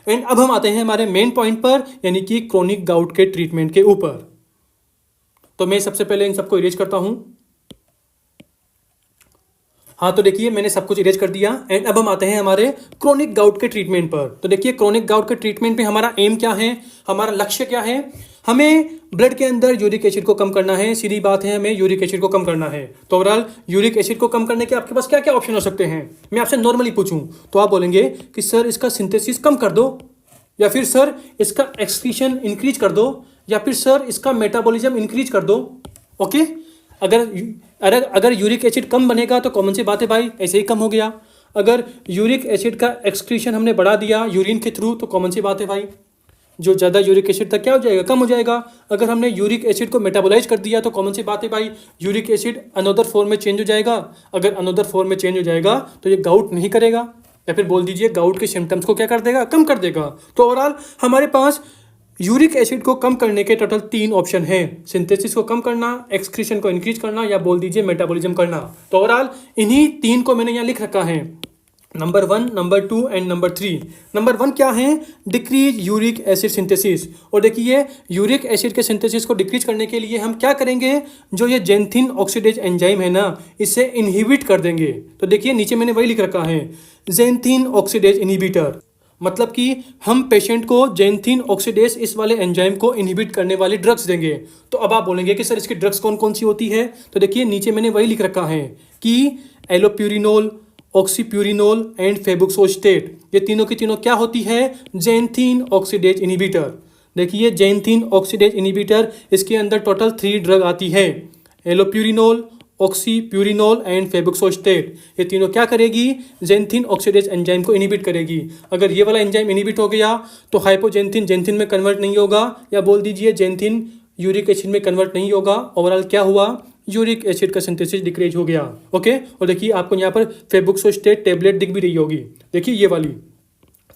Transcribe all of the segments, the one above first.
And अब हम आते हैं हमारे मेन पॉइंट पर, यानी कि क्रोनिक गाउट के ट्रीटमेंट के ऊपर। तो मैं सबसे पहले इन सबको इरेज करता हूं। हाँ, तो देखिए मैंने सब कुछ इरेज कर दिया एंड अब हम आते हैं हमारे क्रोनिक गाउट के ट्रीटमेंट पर। तो देखिए क्रोनिक गाउट के ट्रीटमेंट में हमारा एम क्या है, हमारा लक्ष्य क्या है। हमें ब्लड के अंदर यूरिक एसिड को कम करना है, सीधी बात है, हमें यूरिक एसिड को कम करना है। तो ओवरऑल यूरिक एसिड को कम करने के आपके पास क्या क्या ऑप्शन हो सकते हैं। मैं आपसे नॉर्मली पूछूं तो आप बोलेंगे कि सर इसका सिंथेसिस कम कर दो, या फिर सर इसका एक्सक्रीशन इंक्रीज कर दो, या फिर सर इसका मेटाबॉलिज्म इंक्रीज कर दो। ओके, अगर अगर अगर यूरिक एसिड कम बनेगा तो कॉमन सी बात है भाई, ऐसे ही कम हो गया। अगर यूरिक एसिड का एक्सक्रीशन हमने बढ़ा दिया यूरिन के थ्रू तो कॉमन सी बात है भाई, जो ज़्यादा यूरिक एसिड था क्या हो जाएगा, कम हो जाएगा। अगर हमने यूरिक एसिड को मेटाबोलाइज कर दिया तो कॉमन सी बात है भाई, यूरिक एसिड अनदर फॉर्म में चेंज हो जाएगा। अगर अनदर फॉर्म में चेंज हो जाएगा तो ये गाउट नहीं करेगा, या फिर बोल दीजिए गाउट के सिम्टम्स को क्या कर देगा, कम कर देगा। तो ओवरऑल हमारे पास यूरिक एसिड को कम करने के टोटल 3 ऑप्शन हैं। सिंथेसिस को कम करना, एक्सक्रीशन को इंक्रीज करना, या बोल दीजिए मेटाबॉलिज्म करना। तो ओवरऑल इन्हीं 3 को मैंने यहाँ लिख रखा है, number 1, number 2 and number 3। Number 1 क्या है, डिक्रीज यूरिक एसिड सिंथेसिस। और देखिए यूरिक एसिड के सिंथेसिस को डिक्रीज करने के लिए हम क्या करेंगे, जो ये जेंथिन ऑक्सीडेज एंजाइम है ना, इसे इनहिबिट कर देंगे। तो देखिए नीचे मैंने वही लिख रखा है, जेंथिन ऑक्सीडेज इनहिबिटर। मतलब कि हम पेशेंट को जेंथिन ऑक्सीडेज इस वाले एंजाइम को इनहिबिट करने वाली ड्रग्स देंगे। तो अब आप बोलेंगे कि सर इसकी ड्रग्स कौन कौन सी होती है। तो देखिए नीचे मैंने वही लिख रखा है कि एलोप्यूरिनोल, ऑक्सीप्यूरिनोल एंड फेबुक्सोस्टेट, ये तीनों की तीनों क्या होती है, जेंथिन ऑक्सीडेज इनहिबिटर। देखिए जेंथिन ऑक्सीडेज इनहिबिटर, इसके अंदर टोटल 3 ड्रग आती है, एलोप्यूरिनोल, ऑक्सीप्यूरिनोल एंड फेबुक्सोस्टेट। ये तीनों क्या करेगी, जेंथिन ऑक्सीडेज एंजाइम को इनहिबिट करेगी। अगर ये वाला एंजाइम इनहिबिट हो गया तो हाइपोजेंथिन जेंथिन में कन्वर्ट नहीं होगा, या बोल दीजिए जेंथिन यूरिक एसिड में कन्वर्ट नहीं होगा। ओवरऑल क्या हुआ, यूरिक एसिड का सिंथेसिस डिक्रीज हो गया। ओके, और देखिए आपको यहाँ पर फेबुक्सोस्टेट टेबलेट दिख भी रही होगी, देखिए ये वाली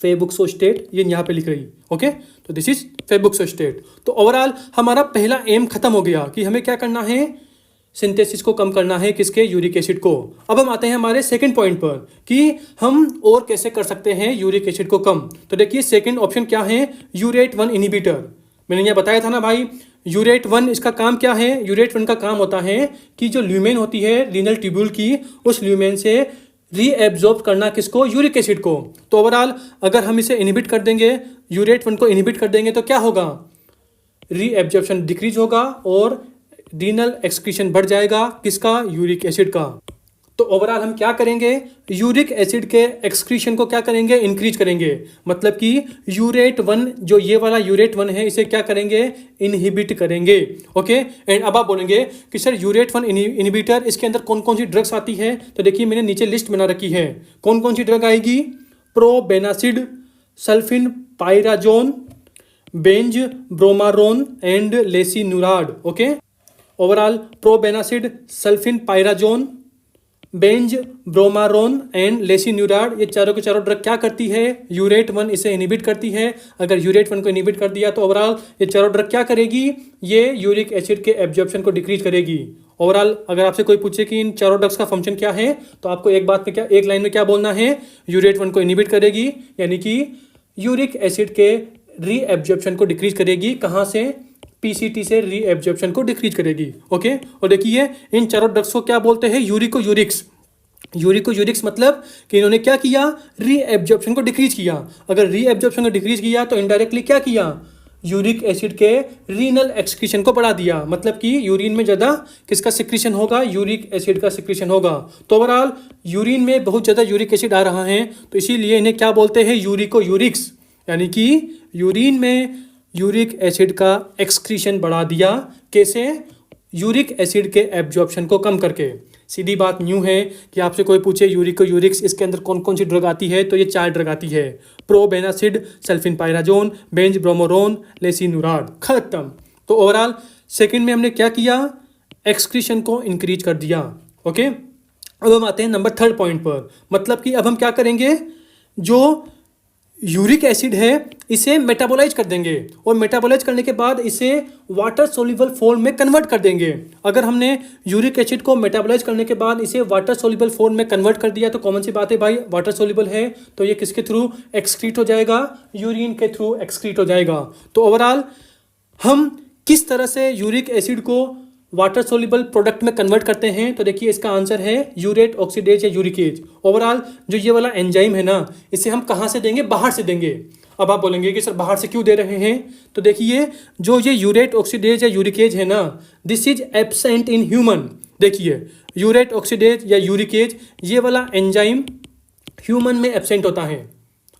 फेबुक्सोस्टेट, ये यहाँ पे लिख रही। ओके, तो दिस इज फेबुक्सोस्टेट। तो ओवरऑल हमारा पहला एम खत्म हो गया कि हमें क्या करना है, सिंथेसिस को कम करना है, किसके, यूरिक एसिड को। अब हम आते हैं हमारे सेकंड पॉइंट पर कि हम और कैसे कर सकते हैं यूरिक एसिड को कम। तो देखिए सेकंड ऑप्शन क्या है, यूरेट 1 इनहिबिटर। मैंने यहाँ बताया था ना भाई, यूरेट 1 इसका काम क्या है, यूरेट 1 का काम होता है कि जो ल्यूमेन होती है रीनल ट्यूब्यूल की, उस ल्यूमेन से रीएब्जॉर्ब करना किसको, यूरिक एसिड को। तो ओवरऑल अगर हम इसे इनहिबिट कर देंगे, यूरेट 1 को इनहिबिट कर देंगे तो क्या होगा, रीएब्जॉर्प्शन डिक्रीज होगा और रीनल एक्सक्रीशन बढ़ जाएगा, किसका, यूरिक एसिड का। तो ओवरऑल हम क्या करेंगे, यूरिक एसिड के एक्सक्रीशन को क्या करेंगे, इंक्रीज करेंगे। मतलब कि यूरेट 1, जो ये वाला यूरेट 1 है, इसे क्या करेंगे, इनहिबिट करेंगे। ओके, एंड अब आप बोलेंगे कि सर यूरेट 1 इनहिबिटर, इसके अंदर कौन कौन सी ड्रग्स आती है। तो देखिए मैंने नीचे लिस्ट बना रखी है, कौन कौन सी ड्रग आएगी, probenecid, sulfinpyrazone, benzbromarone and lesinurad. Okay, overall probenecid, sulfinpyrazone, benzbromarone and lesinurad, ये चारों के चारों ड्रग क्या करती है, यूरेट 1 इसे इनहिबिट करती है। अगर यूरेट 1 को इनहिबिट कर दिया तो ओवरऑल ये चारों ड्रग क्या करेगी, ये यूरिक एसिड के एब्जॉर्प्शन को डिक्रीज करेगी। ओवरऑल अगर आपसे कोई पूछे कि इन चारों ड्रग्स का फंक्शन क्या है, तो आपको एक बात में क्या, एक लाइन में क्या बोलना है, यूरेट 1 को इनहिबिट करेगी, यानी कि यूरिक एसिड के रीएब्जॉर्प्शन को डिक्रीज करेगी। कहाँ से, पीसीटी से रीएब्जॉर्प्शन को डिक्रीज करेगी। ओके, और देखिए इन चारों ड्रग्स को क्या बोलते हैं, यूरिको यूरिक्स। यूरिको यूरिक्स मतलब कि इन्होंने क्या किया, रीएब्जॉर्प्शन को डिक्रीज किया। अगर रीएब्जॉर्प्शन को डिक्रीज किया तो इनडायरेक्टली क्या किया, यूरिक एसिड के रीनल एक्सक्रीशन को बढ़ा दिया। मतलब कि यूरिन में ज़्यादा किसका सिक्रीशन होगा, यूरिक एसिड का सिक्रीशन होगा। तो ओवरऑल यूरिन में बहुत ज़्यादा यूरिक एसिड आ रहा है, तो इसीलिए इन्हें क्या बोलते हैं, यूरिको यूरिक्स। यानी कि यूरिन में यूरिक एसिड का एक्सक्रीशन बढ़ा दिया, कैसे, यूरिक एसिड के एब्जॉर्प्शन को कम करके। सीधी बात यूँ है कि आपसे कोई पूछे यूरिको यूरिक्स, इसके अंदर कौन कौन सी ड्रग आती है, तो ये 4 ड्रग आती है, प्रोबेनासिड, सल्फिन पायराजोन, बेंज ब्रोमोरोन, लेसिनुराड, खत्म। तो ओवरऑल सेकंड में हमने क्या किया, एक्सक्रीशन को इंक्रीज कर दिया। ओके, अब हम आते हैं नंबर 3 पॉइंट पर। मतलब कि अब हम क्या करेंगे, जो यूरिक एसिड है इसे मेटाबोलाइज कर देंगे और मेटाबोलाइज करने के बाद इसे वाटर सोल्यूबल फॉर्म में कन्वर्ट कर देंगे। अगर हमने यूरिक एसिड को मेटाबोलाइज करने के बाद इसे वाटर सोल्यूबल फॉर्म में कन्वर्ट कर दिया तो कॉमन सी बात है भाई, वाटर सोल्यूबल है तो ये किसके थ्रू एक्सक्रीट हो जाएगा, यूरिन के थ्रू एक्सक्रीट हो जाएगा। तो ओवरऑल हम किस तरह से यूरिक एसिड को वाटर सोल्यूबल प्रोडक्ट में कन्वर्ट करते हैं, तो देखिए इसका आंसर है यूरेट ऑक्सीडेज या यूरिकेज। ओवरऑल जो ये वाला एंजाइम है ना, इसे हम कहाँ से देंगे, बाहर से देंगे। अब आप बोलेंगे कि सर बाहर से क्यों दे रहे हैं, तो देखिए जो ये यूरेट ऑक्सीडेज या यूरिकेज है ना, this is absent in human. देखिए यूरेट ऑक्सीडेज या यूरिकेज ये वाला एंजाइम ह्यूमन में एब्सेंट होता है।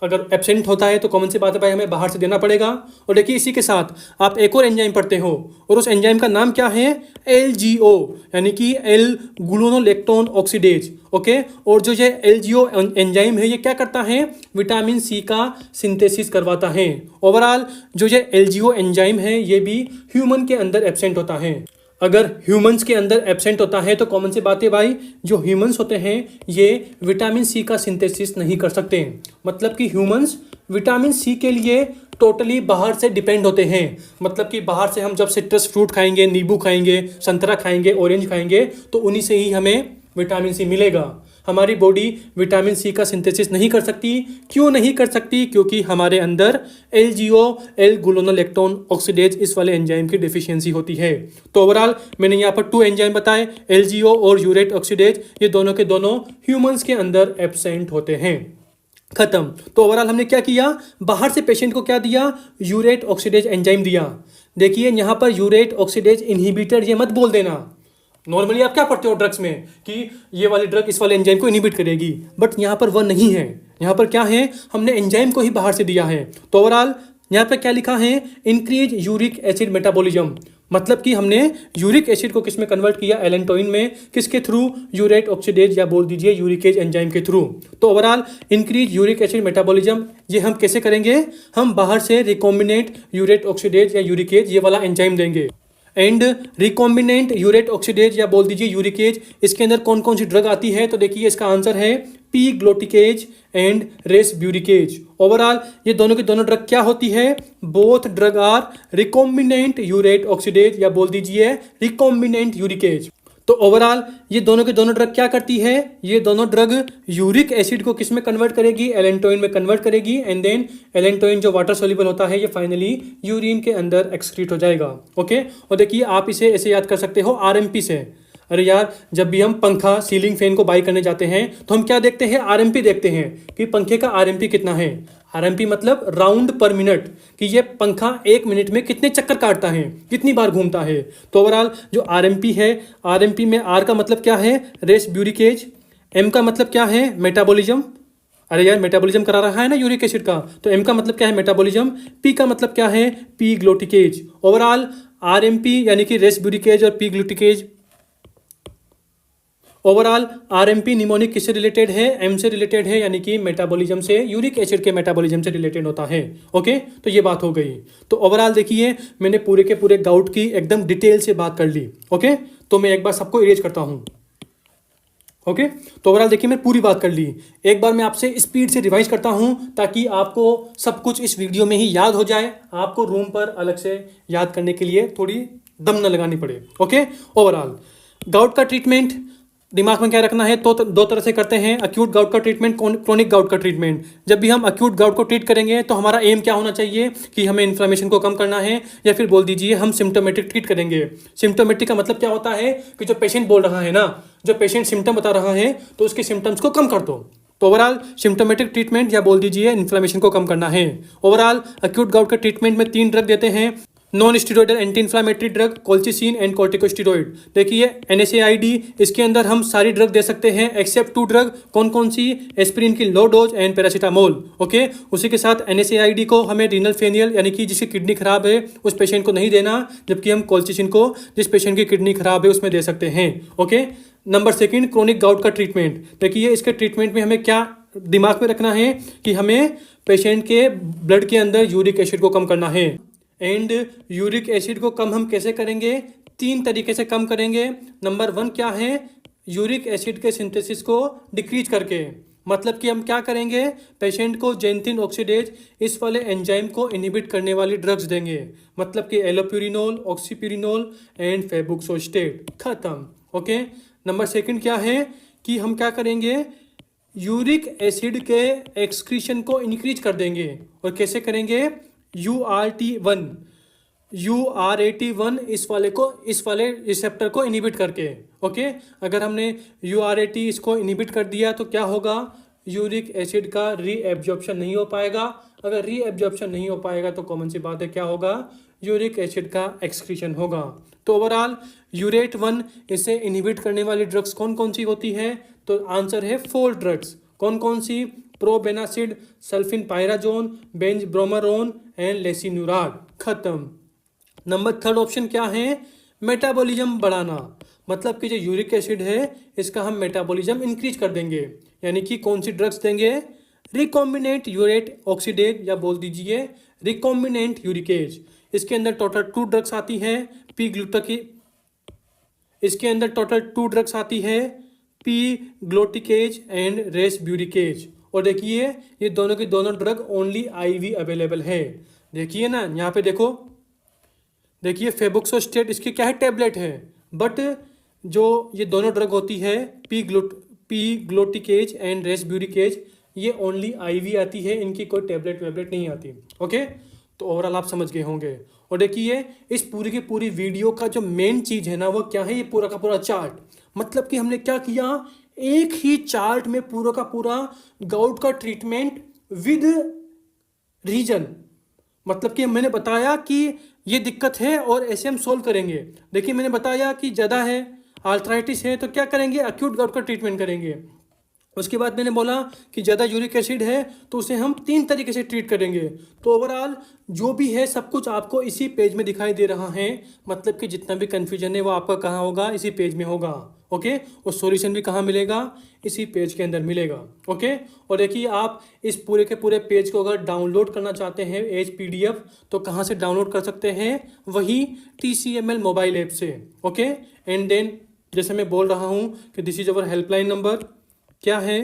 अगर एब्सेंट होता है तो कॉमन सी बात है भाई, हमें बाहर से देना पड़ेगा। और देखिए इसी के साथ आप एक और एंजाइम पढ़ते हो और उस एंजाइम का नाम क्या है, LGO, यानी कि एल ग्लूनोलेक्टोन ऑक्सीडेज। ओके, और जो ये LGO एंजाइम है ये क्या करता है, विटामिन सी का सिंथेसिस करवाता है। ओवरऑल जो ये LGO एंजाइम है ये भी ह्यूमन के अंदर एब्सेंट होता है। अगर ह्यूमंस के अंदर एब्सेंट होता है तो कॉमन सी बात है भाई, जो ह्यूमंस होते हैं ये विटामिन सी का सिंथेसिस नहीं कर सकते। मतलब कि ह्यूमंस विटामिन सी के लिए टोटली बाहर से डिपेंड होते हैं। मतलब कि बाहर से हम जब सिट्रस फ्रूट खाएंगे, नींबू खाएंगे, संतरा खाएंगे, ऑरेंज खाएंगे तो उन्हीं से ही हमें विटामिन सी मिलेगा। हमारी बॉडी विटामिन सी का सिंथेसिस नहीं कर सकती। क्यों नहीं कर सकती, क्योंकि हमारे अंदर LGO एल ग्लूनोलेक्टोन ऑक्सीडेज इस वाले एंजाइम की डेफिशिएंसी होती है। तो ओवरऑल मैंने यहाँ पर 2 एंजाइम बताए, LGO और यूरेट ऑक्सीडेज, ये दोनों के दोनों ह्यूमंस के अंदर एब्सेंट होते हैं। खत्म। तो ओवरऑल हमने क्या किया, बाहर से पेशेंट को क्या दिया, यूरेट ऑक्सीडेज एंजाइम दिया। देखिए यहाँ पर यूरेट ऑक्सीडेज इनहिबिटर ये मत बोल देना। नॉर्मली आप क्या पढ़ते हो ड्रग्स में कि ये वाली ड्रग इस वाले एंजाइम को इनहिबिट करेगी, बट यहाँ पर वह नहीं है। यहाँ पर क्या है, हमने एंजाइम को ही बाहर से दिया है। तो ओवरऑल यहाँ पर क्या लिखा है, इंक्रीज यूरिक एसिड मेटाबॉलिज्म। मतलब कि हमने यूरिक एसिड को किस में कन्वर्ट किया, एलेंटोइन में, किसके थ्रू, यूरेट ऑक्सीडेज या बोल दीजिए यूरिकेज एंजाइम के थ्रू। तो overall increase uric acid metabolism ये हम कैसे करेंगे, हम बाहर से रिकॉम्बिनेंट यूरेट ऑक्सीडेज या यूरिकेज ये वाला एंजाइम देंगे। एंड रिकॉम्बिनेंट यूरेट ऑक्सीडेज या बोल दीजिए यूरिकेज, इसके अंदर कौन कौन सी ड्रग आती है, तो देखिए इसका आंसर है pegloticase and rasburicase. Overall ये दोनों की दोनों ड्रग क्या होती है, both drug are recombinant urate oxidase या बोल दीजिए रिकॉम्बिनेंट यूरिकेज। तो ओवरऑल ये दोनों की दोनों ड्रग क्या करती है, ये दोनों ड्रग यूरिक एसिड को किस में कन्वर्ट करेगी, एलेंटोइन में कन्वर्ट करेगी। एंड देन एलेंटोइन जो वाटर सोल्यूबल होता है ये फाइनली यूरिन के अंदर एक्सक्रीट हो जाएगा। ओके, और देखिए आप इसे ऐसे याद कर सकते हो RMP से। अरे यार, जब भी हम पंखा, सीलिंग फैन को बाई करने जाते हैं तो हम क्या देखते हैं, RMP देखते हैं कि पंखे का RMP कितना है। RMP मतलब राउंड पर मिनट, कि ये पंखा 1 मिनट में कितने चक्कर काटता है, कितनी बार घूमता है। तो ओवरऑल जो RMP है, RMP में R का मतलब क्या है, रेस ब्यूरिकेज, M का मतलब क्या है, मेटाबॉलिज्म। अरे यार मेटाबॉलिज्म करा रहा है ना यूरिक एसिड का, तो M का मतलब क्या है, मेटाबॉलिज्म। P का मतलब क्या है, पी ग्लोटिकेज। ओवरऑल RMP यानी कि रेस ब्यूरिकेज और पी ग्लूटिकेज। ओवरऑल RMP निमोनिक किससे रिलेटेड है, M से रिलेटेड है, यानी कि मेटाबॉलिज्म से, यूरिक एसिड के मेटाबॉलिज्म से रिलेटेड होता है। ओके, तो ये बात हो गई। तो ओवरऑल देखिए मैंने पूरे के पूरे गाउट की एकदम डिटेल से बात कर ली। ओके, तो मैं एक बार सबको इरेज करता हूँ। ओके, तो ओवरऑल देखिए मैं पूरी बात कर ली। एक बार मैं आपसे स्पीड से रिवाइज करता हूँ ताकि आपको सब कुछ इस वीडियो में ही याद हो जाए, आपको रूम पर अलग से याद करने के लिए थोड़ी दम न लगानी पड़े। ओके, ओवरऑल गाउट का ट्रीटमेंट दिमाग में क्या रखना है, तो 2 तरह से करते हैं, अक्यूट गाउट का ट्रीटमेंट, क्रोनिक गाउट का ट्रीटमेंट। जब भी हम अक्यूट गाउट को ट्रीट करेंगे तो हमारा एम क्या होना चाहिए कि हमें इन्फ्लेमेशन को कम करना है, या फिर बोल दीजिए हम सिम्टोमेटिक ट्रीट करेंगे। सिम्टोमेटिक का मतलब क्या होता है कि जो पेशेंट बोल रहा है ना, जो पेशेंट सिम्टम बता रहा है तो उसके सिम्टम्स को कम कर दो। तो ओवरऑल सिम्टोमेटिक ट्रीटमेंट या बोल दीजिए इन्फ्लेमेशन को कम करना है। ओवरऑल अक्यूट गाउट के ट्रीटमेंट में 3 ड्रग देते हैं, non steroidal anti inflammatory drug, colchicine and corticosteroid. देखिए NSAID, इसके अंदर हम सारी ड्रग दे सकते हैं एक्सेप्ट 2 ड्रग। कौन कौन सी, एस्पिरिन की low dose and paracetamol. Okay, उसी के साथ NSAID को हमें रीनल फेनियल यानी कि जिसकी किडनी खराब है उस पेशेंट को नहीं देना, जबकि हम कोल्चिसिन को जिस पेशेंट की किडनी खराब है उसमें दे सकते हैं। ओके, नंबर 2 क्रोनिक गाउट का ट्रीटमेंट। देखिए इसके ट्रीटमेंट में हमें क्या दिमाग में रखना है कि हमें पेशेंट के ब्लड के अंदर यूरिक एसिड को कम करना है। एंड यूरिक एसिड को कम हम कैसे करेंगे, 3 तरीके से कम करेंगे। नंबर 1 क्या है, यूरिक एसिड के सिंथेसिस को डिक्रीज करके। मतलब कि हम क्या करेंगे, पेशेंट को जेंथिन ऑक्सीडेज इस वाले एंजाइम को इनहिबिट करने वाली ड्रग्स देंगे, मतलब कि एलोप्यूरिनोल, ऑक्सीप्यूरिनोल एंड फेबुक्सोस्टेट। खत्म। ओके। नंबर सेकंड क्या है कि हम क्या करेंगे, यूरिक एसिड के एक्सक्रीशन को इंक्रीज कर देंगे। और कैसे करेंगे, URAT1 इस वाले रिसेप्टर को इनहिबिट करके। ओके। अगर हमने URAT इसको इनहिबिट कर दिया तो क्या होगा, यूरिक एसिड का रीएब्जॉर्प्शन नहीं हो पाएगा। अगर रीएब्जॉर्प्शन नहीं हो पाएगा तो कॉमन सी बात है क्या होगा, यूरिक एसिड का एक्सक्रीशन होगा। तो ओवरऑल URAT1 इसे इनहिबिट करने वाली ड्रग्स कौन कौन सी होती है, तो आंसर है 4 ड्रग्स। कौन कौन सी, प्रोबेनासिड, सल्फिनपायराजोन, बेंजब्रोमारोन एंड लेसिनुराग। खत्म। नंबर थर्ड ऑप्शन क्या है, मेटाबॉलिज्म बढ़ाना, मतलब कि जो यूरिक एसिड है इसका हम मेटाबॉलिज्म इंक्रीज कर देंगे। यानी कि कौन सी ड्रग्स देंगे, रिकॉम्बिनेंट यूरेट ऑक्सीडेज या बोल दीजिए रिकॉम्बिनेंट यूरिकेज। इसके अंदर टोटल 2 ड्रग्स आती है, पी ग्लूटाकी, इसके अंदर टोटल 2 ड्रग्स आती है, पी ग्लोटिकेज एंड रेस ब्यूरिकेज। और देखिए ये दोनों की दोनों ड्रग ओनली IV अवेलेबल है। देखिए ना यहाँ पे देखिए फेबुक्सोस्टेट इसकी क्या है, टैबलेट है, बट जो ये दोनों ड्रग होती है पी ग्लोटिकेज एंड रेसब्यूरिकेज, ये ओनली IV आती है, इनकी कोई टैबलेट वैबलेट नहीं आती। ओके। तो ओवरऑल आप समझ गए होंगे। और देखिए इस पूरी की पूरी वीडियो का जो मेन चीज़ है ना वो क्या है, ये पूरा का पूरा चार्ट। मतलब कि हमने क्या किया, एक ही चार्ट में पूरा का पूरा गाउट का ट्रीटमेंट विद रीजन। मतलब कि मैंने बताया कि ये दिक्कत है और ऐसे हम सोल्व करेंगे। देखिए मैंने बताया कि ज़्यादा है, आर्थराइटिस है, तो क्या करेंगे, एक्यूट गाउट का ट्रीटमेंट करेंगे। उसके बाद मैंने बोला कि ज़्यादा यूरिक एसिड है तो उसे हम 3 तरीके से ट्रीट करेंगे। तो ओवरऑल जो भी है सब कुछ आपको इसी पेज में दिखाई दे रहा है। मतलब कि जितना भी कन्फ्यूजन है वो आपका कहाँ होगा, इसी पेज में होगा। ओके। और सॉल्यूशन भी कहाँ मिलेगा, इसी पेज के अंदर मिलेगा। ओके। और देखिए आप इस पूरे के पूरे पेज को अगर डाउनलोड करना चाहते हैं एज PDF तो कहाँ से डाउनलोड कर सकते हैं, वही TCML मोबाइल ऐप से। ओके। एंड देन जैसे मैं बोल रहा हूँ कि this is our helpline number, क्या है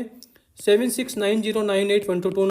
7690981229।